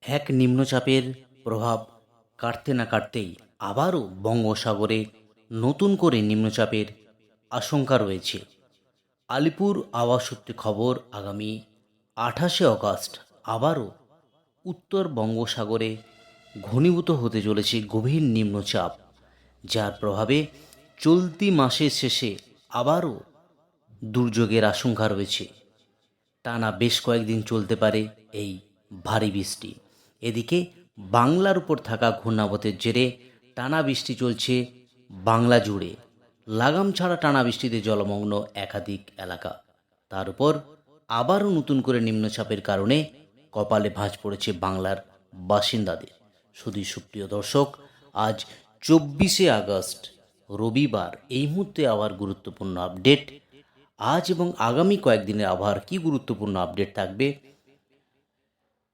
এক নিম্নচাপের প্রভাব কাটতে না কাটতেই আবারও বঙ্গোপসাগরে নতুন করে নিম্নচাপের আশঙ্কা রয়েছে। আলিপুর আবহাওয়া সূত্রে খবর, আগামী 28শে আগস্ট আবারও উত্তর বঙ্গোপসাগরে ঘনীভূত হতে চলেছে গভীর নিম্নচাপ, যার প্রভাবে চলতি মাসের শেষে আবারও দুর্যোগের আশঙ্কা রয়েছে। টানা বেশ কয়েকদিন চলতে পারে এই ভারী বৃষ্টি। এদিকে বাংলার উপর থাকা ঘূর্ণাবর্তের জেরে টানা বৃষ্টি চলছে বাংলা জুড়ে। লাগাম ছাড়া টানা বৃষ্টিতে জলমগ্ন একাধিক এলাকা। তার উপর আবারও নতুন করে নিম্নচাপের কারণে কপালে ভাঁজ পড়েছে বাংলার বাসিন্দাদের। শুধু সুপ্রিয় দর্শক, আজ 24শে আগস্ট রবিবার। এই মুহূর্তে আবার গুরুত্বপূর্ণ আপডেট। আজ এবং আগামী কয়েকদিনের আবহাওয়ার কী গুরুত্বপূর্ণ আপডেট থাকবে,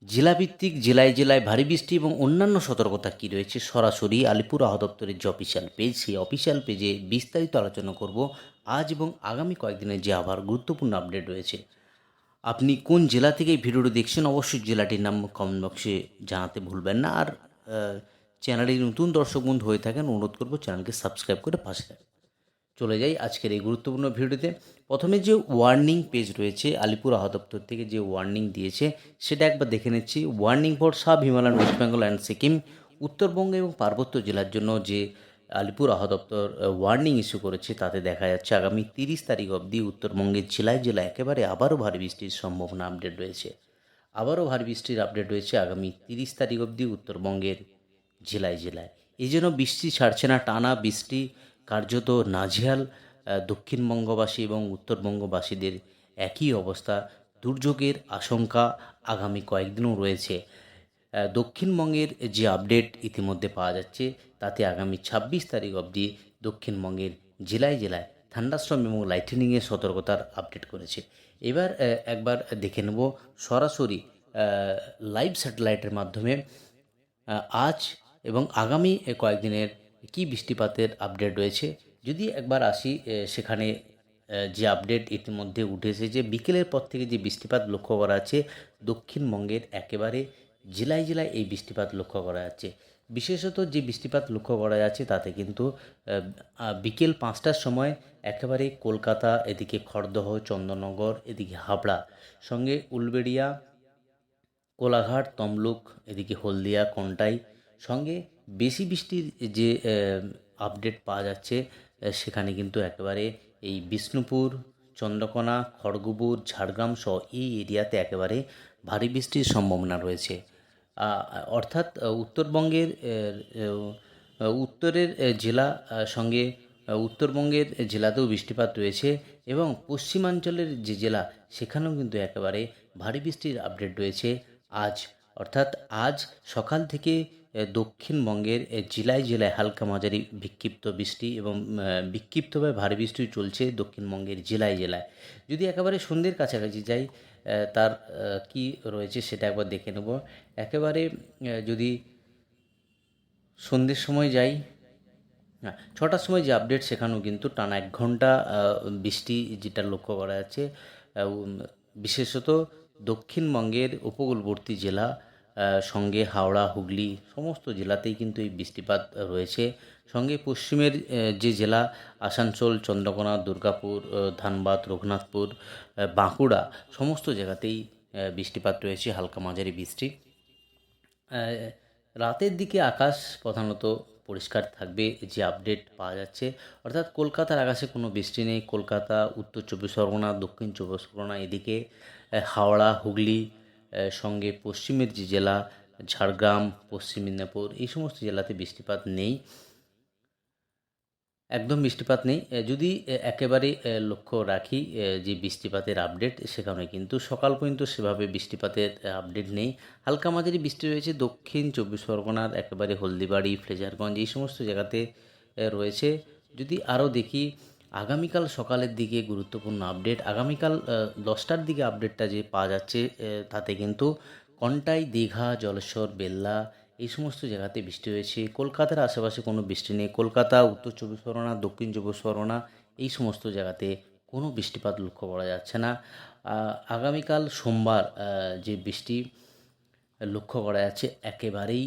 জেলাভিত্তিক জেলায় জেলায় ভারী বৃষ্টি এবং অন্যান্য সতর্কতা কী রয়েছে, সরাসরি আলিপুর আবহাওয়া দপ্তরের যে অফিসিয়াল পেজ, সেই অফিসিয়াল পেজে বিস্তারিত আলোচনা করব। আজ এবং আগামী কয়েকদিনের যে আবহাওয়ার গুরুত্বপূর্ণ আপডেট রয়েছে। আপনি কোন জেলা থেকে এই ভিডিওটি দেখছেন, অবশ্যই জেলাটির নাম কমেন্ট বক্সে জানাতে ভুলবেন না। আর চ্যানেলে নতুন দর্শক বন্ধু হয়ে থাকেন, অনুরোধ করব চ্যানেলকে সাবস্ক্রাইব করে পাশে থাকবেন। চলে যাই আজকের এই গুরুত্বপূর্ণ ভিডিওতে। প্রথমে যে ওয়ার্নিং পেজ রয়েছে আলিপুর আবহাওয়া দপ্তর থেকে যে ওয়ার্নিং দিয়েছে সেটা একবার দেখে নিচ্ছি। Warning for sub Himalayan, West Bengal and Sikkim. Uttarbanga এবং পার্বত্য জেলার জন্য যে আলিপুর আবহাওয়া দপ্তর ওয়ার্নিং ইস্যু করেছে, তাতে দেখা যাচ্ছে আগামী 30 তারিখ অবধি উত্তরবঙ্গের জেলায় জেলায় একেবারে আবারও ভারী বৃষ্টির সম্ভাবনা আপডেট রয়েছে। আবারও ভারী বৃষ্টির আপডেট রয়েছে আগামী 30 তারিখ অবধি উত্তরবঙ্গের জেলায় জেলায়। এই জন্য বৃষ্টি ছাড়ছে না, টানা বৃষ্টি কার্যত নাজেহাল দক্ষিণবঙ্গবাসী এবং উত্তরবঙ্গবাসীদের একই অবস্থা। দুর্যোগের আশঙ্কা আগামী কয়েকদিনও রয়েছে। দক্ষিণবঙ্গের যে আপডেট ইতিমধ্যে পাওয়া যাচ্ছে, তাতে আগামী 26 তারিখ অবধি দক্ষিণবঙ্গের জেলায় জেলায় থান্ডারস্টর্ম এবং লাইটেনিংয়ের সতর্কতার আপডেট করেছে। এবার একবার দেখে নেব সরাসরি লাইভ স্যাটেলাইটের মাধ্যমে আজ এবং আগামী কয়েকদিনের কী বৃষ্টিপাতের আপডেট রয়েছে। যদি একবার আসি সেখানে যে আপডেট ইতিমধ্যে উঠেছে, যে বিকেলের পর থেকে যে বৃষ্টিপাত লক্ষ্য করা যাচ্ছে দক্ষিণবঙ্গের একেবারে জেলায় জেলায় এই বৃষ্টিপাত লক্ষ্য করা যাচ্ছে। বিশেষত যে বৃষ্টিপাত লক্ষ্য করা যাচ্ছে তাতে কিন্তু বিকেল 5টার সময় একেবারে কলকাতা, এদিকে খড়দহ, চন্দননগর, এদিকে হাবড়া, সঙ্গে উলবেড়িয়া, কোলাঘাট, তমলুক, এদিকে হলদিয়া, কন্টাই, সঙ্গে বেশি বৃষ্টির যে আপডেট পাওয়া যাচ্ছে সেখানে কিন্তু একেবারে এই বিষ্ণুপুর, চন্দ্রকোনা, খড়গপুর, ঝাড়গ্রাম সহ এই এরিয়াতে একেবারে ভারী বৃষ্টির সম্ভাবনা রয়েছে। অর্থাৎ উত্তরবঙ্গের উত্তরের জেলা সঙ্গে উত্তরবঙ্গের জেলাতেও বৃষ্টিপাত রয়েছে এবং পশ্চিমাঞ্চলের যে জেলা সেখানেও কিন্তু একেবারে ভারী বৃষ্টির আপডেট রয়েছে আজ। অর্থাৎ আজ সকাল থেকে দক্ষিণবঙ্গের জেলায় জেলায় হালকা মাঝারি বিক্ষিপ্ত বৃষ্টি এবং বিক্ষিপ্তভাবে ভারী বৃষ্টি চলছে দক্ষিণবঙ্গের জেলায় জেলায়। যদি একেবারে সন্ধ্যের কাছাকাছি যাই, তার কি রয়েছে সেটা একবার দেখে নেব। একেবারে যদি সন্ধ্যের সময় যাই, হ্যাঁ, 6টার সময় যে আপডেট সেখানেও কিন্তু টানা 1 ঘন্টা বৃষ্টি যেটা লক্ষ্য করা যাচ্ছে। বিশেষত দক্ষিণবঙ্গের উপকূলবর্তী জেলা সঙ্গে হাওড়া, হুগলি সমস্ত জেলাতেই কিন্তু এই বৃষ্টিপাত রয়েছে। সঙ্গে পশ্চিমের যে জেলা আসানসোল, চন্দ্রকোনা, দুর্গাপুর, ধানবাদ, রঘুনাথপুর, বাঁকুড়া সমস্ত জায়গাতেই বৃষ্টিপাত রয়েছে, হালকা মাঝারি বৃষ্টি। রাতের দিকে আকাশ প্রধানত পরিষ্কার থাকবে যে আপডেট পাওয়া যাচ্ছে। অর্থাৎ কলকাতার আকাশে কোনো বৃষ্টি নেই। কলকাতা, উত্তর চব্বিশ পরগনা, দক্ষিণ চব্বিশ পরগনা, এদিকে হাওড়া, হুগলি, সঙ্গে পশ্চিমের যে জেলা ঝাড়গ্রাম, পশ্চিম মেদিনীপুর, এই সমস্ত জেলাতে বৃষ্টিপাত নেই, একদম বৃষ্টিপাত নেই। যদি একেবারে লক্ষ্য রাখি যে বৃষ্টিপাতের আপডেট, সেখানে কিন্তু সকাল পর্যন্ত সেভাবে বৃষ্টিপাতের আপডেট নেই। হালকা মাঝারি বৃষ্টি রয়েছে দক্ষিণ চব্বিশ পরগনার একেবারে হলদিবাড়ি, ফ্রেজারগঞ্জ এই সমস্ত জায়গাতে রয়েছে। যদি আরও দেখি আগামীকাল সকালের দিকে গুরুত্বপূর্ণ আপডেট, আগামীকাল 10টার দিকে আপডেটটা যে পাওয়া যাচ্ছে তাতে কিন্তু কন্টাই, দীঘা, জলেশ্বর, বেল্লা এই সমস্ত জায়গাতে বৃষ্টি হয়েছে। কলকাতার আশেপাশে কোনো বৃষ্টি নেই। কলকাতা, উত্তর চব্বিশ পরগনা, দক্ষিণ চব্বিশ পরগনা এই সমস্ত জায়গাতে কোনো বৃষ্টিপাত লক্ষ্য করা যাচ্ছে না। আগামীকাল সোমবার যে বৃষ্টি লক্ষ্য করা যাচ্ছে একেবারেই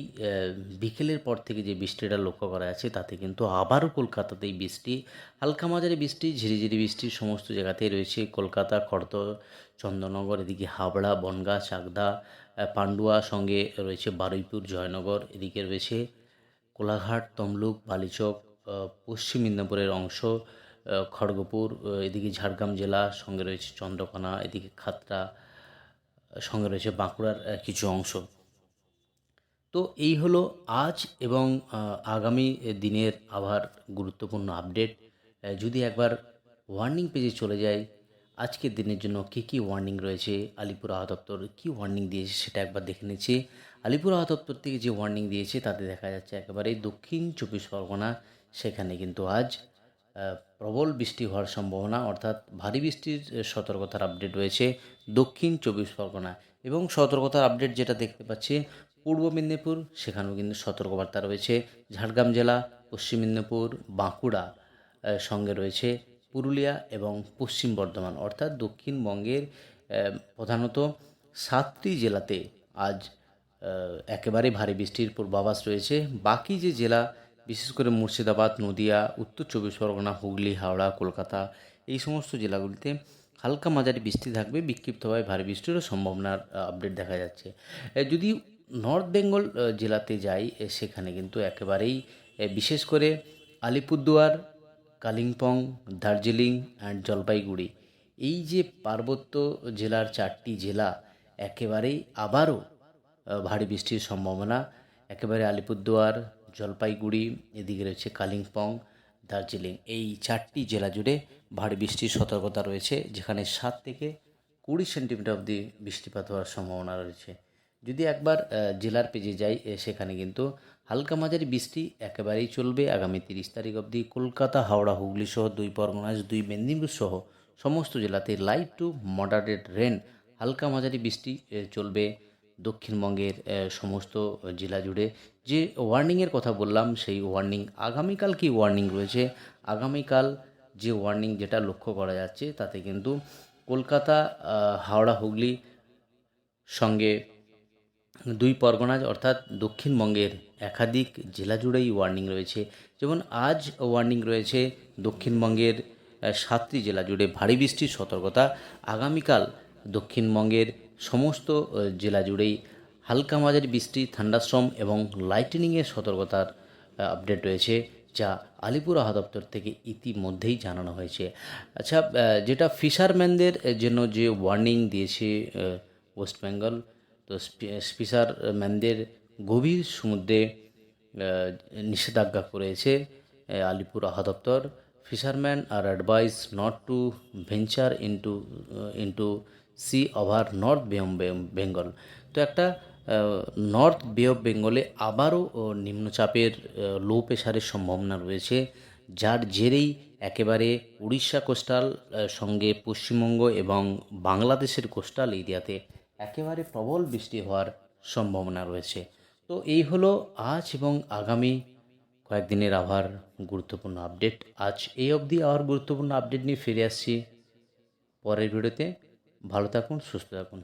বিকেলের পর থেকে যে বৃষ্টিটা লক্ষ্য করা যাচ্ছে তাতে কিন্তু আবারও কলকাতাতেই বৃষ্টি, হালকা মাঝারি বৃষ্টি, ঝিরিঝিরি বৃষ্টি সমস্ত জায়গাতেই রয়েছে। কলকাতা, খড়দ, চন্দননগর, এদিকে হাবড়া, বনগাঁ, চাকদা, পান্ডুয়া, সঙ্গে রয়েছে বারুইপুর, জয়নগর, এদিকে রয়েছে কোলাঘাট, তমলুক, বালিচক, পশ্চিম মেদিনীপুরের অংশ, খড়গপুর, এদিকে ঝাড়গ্রাম জেলা, সঙ্গে রয়েছে চন্দ্রকোনা, এদিকে খাতড়া, সঙ্গে রয়েছে বাঁকুড়ার কিছু অংশ। তো এই হলো আজ এবং আগামী দিনের আবহাওয়ার গুরুত্বপূর্ণ আপডেট। যদি একবার ওয়ার্নিং পেজে চলে যাই, আজকের দিনের জন্য কী কী ওয়ার্নিং রয়েছে, আলিপুর আবহাওয়া দপ্তর কী ওয়ার্নিং দিয়েছে সেটা একবার দেখে নিচ্ছি। আলিপুর আবহাওয়া দপ্তর থেকে যে ওয়ার্নিং দিয়েছে তাতে দেখা যাচ্ছে একেবারে দক্ষিণ চব্বিশ পরগনা, সেখানে কিন্তু আজ প্রবল বৃষ্টি হওয়ার সম্ভাবনা, অর্থাৎ ভারী বৃষ্টির সতর্কতার আপডেট রয়েছে দক্ষিণ চব্বিশ পরগনা। এবং সতর্কতার আপডেট যেটা দেখতে পাচ্ছি পূর্ব মেদিনীপুর, সেখানেও কিন্তু সতর্কবার্তা রয়েছে। ঝাড়গ্রাম জেলা, পশ্চিম মেদিনীপুর, বাঁকুড়া, সঙ্গে রয়েছে পুরুলিয়া এবং পশ্চিম বর্ধমান, অর্থাৎ দক্ষিণবঙ্গের প্রধানত 7টি জেলাতে আজ একেবারে ভারী বৃষ্টির পূর্বাভাস রয়েছে। বাকি যে জেলা, বিশেষ করে মুর্শিদাবাদ, নদিয়া, উত্তর চব্বিশ পরগনা, হুগলি, হাওড়া, কলকাতা, এই সমস্ত জেলাগুলিতে হালকা মাঝারি বৃষ্টি থাকবে, বিক্ষিপ্তভাবে ভারী বৃষ্টিরও সম্ভাবনার আপডেট দেখা যাচ্ছে। যদি নর্থ বেঙ্গল জেলাতে যাই, সেখানে কিন্তু একেবারেই বিশেষ করে আলিপুরদুয়ার, কালিম্পং, দার্জিলিং অ্যান্ড জলপাইগুড়ি, এই যে পার্বত্য জেলার 4টি জেলা, একেবারেই আবারও ভারী বৃষ্টির সম্ভাবনা। একেবারে আলিপুরদুয়ার, জলপাইগুড়ি, এদিকে রয়েছে কালিম্পং, দার্জিলিং, এই 4টি জেলা জুড়ে ভারী বৃষ্টির সতর্কতা রয়েছে, যেখানে 7 থেকে 20 সেন্টিমিটার অবধি বৃষ্টিপাত হওয়ার সম্ভাবনা রয়েছে। যদি একবার জেলার পেজে যাই, সেখানে কিন্তু হালকা মাঝারি বৃষ্টি একেবারেই চলবে আগামী 30 তারিখ অবধি। কলকাতা, হাওড়া, হুগলি সহ 2 পরগনা, 2 মেদিনীপুর সহ সমস্ত জেলাতে লাইট টু মডারেট রেন, হালকা মাঝারি বৃষ্টি চলবে দক্ষিণবঙ্গের সমস্ত জেলা জুড়ে। যে ওয়ার্নিংয়ের কথা বললাম, সেই ওয়ার্নিং আগামীকাল কি ওয়ার্নিং রয়েছে, আগামীকাল যে ওয়ার্নিং যেটা লক্ষ্য করা যাচ্ছে তাতে কিন্তু কলকাতা, হাওড়া, হুগলি, সঙ্গে 2 পরগনা, অর্থাৎ দক্ষিণবঙ্গের একাধিক জেলা জুড়েই ওয়ার্নিং রয়েছে। যেমন আজ ওয়ার্নিং রয়েছে দক্ষিণবঙ্গের 7টি জেলা জুড়ে ভারী বৃষ্টির সতর্কতা। আগামীকাল দক্ষিণবঙ্গের সমস্ত জেলা জুড়েই হালকা মাঝারি বৃষ্টি, থান্ডারস্টর্ম এবং লাইটনিংয়ের সতর্কতার আপডেট রয়েছে, যা আলিপুর আবহাওয়া দপ্তর থেকে ইতিমধ্যেই জানানো হয়েছে। আচ্ছা, যেটা ফিশারম্যানদের জন্য যে ওয়ার্নিং দিয়েছে ওয়েস্ট বেঙ্গল, তো ফিশারম্যানদের গভীর সমুদ্রে নিষেধাজ্ঞা করেছে আলিপুর আবহাওয়া দপ্তর। Fisherman are advised not to venture into sea over north bay of Bengal. তো একটা নর্থ বে অফ বেঙ্গলে আবারও নিম্নচাপের লো প্রেশারের সম্ভাবনা রয়েছে, যার জেরেই একেবারে উড়িষ্যা কোস্টাল, সঙ্গে পশ্চিমবঙ্গ এবং বাংলাদেশের কোস্টাল এরিয়াতে একেবারে প্রবল বৃষ্টি হওয়ার সম্ভাবনা রয়েছে। তো এই হলো আজ এবং আগামী কয়েকদিনের আবহাওয়ার গুরুত্বপূর্ণ আপডেট। আজ এই অবধি আবার গুরুত্বপূর্ণ আপডেট নিয়ে ফিরে আসছি পরের ভিডিওতে। ভালো থাকুন, সুস্থ থাকুন।